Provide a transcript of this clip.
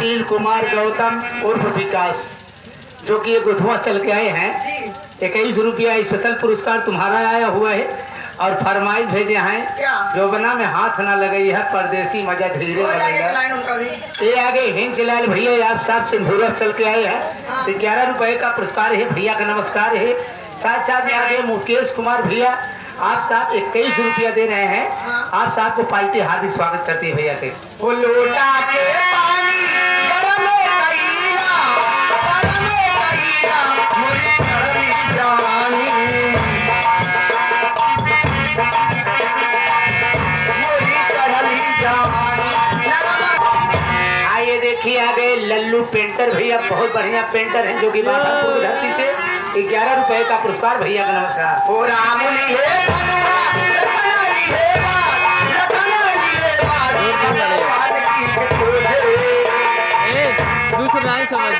सुशील कुमार गौतम उर्फ विकास, जो कि ये गुधुआ चल के आए हैं। 21 रुपया स्पेशल पुरस्कार तुम्हारा आया हुआ है और फरमाइश भेजे हैं जो बना में हाथ ना लगे है परदेसी मजा धीरे लगेगा। ये आगे हिंचलाल भैया आप साहब सिंधुरा चल के आए हैं। 11 रुपए का पुरस्कार है, भैया का नमस्कार है। साथ साथ में आगे मुकेश कुमार भैया आप साहब 21 रुपया दे रहे हैं। आप साहब को पार्टी हार्दिक स्वागत करती है भैया के। लोटा के पानी गरम कईला, गरम कईला, मुरी चढ़ली जवानी, मुरी चढ़ली जवानी। आइए देखिए आगे लल्लू पेंटर भैया बहुत बढ़िया पेंटर हैं, जो कि बाबरपुर धरती से 11 रुपए का पुरस्कार। भैया का नमस्कार। ओ रामुली है बनवा, लखनई है बात, लखनई है बात, लखनई की खोज रे। दूसरा नहीं समझ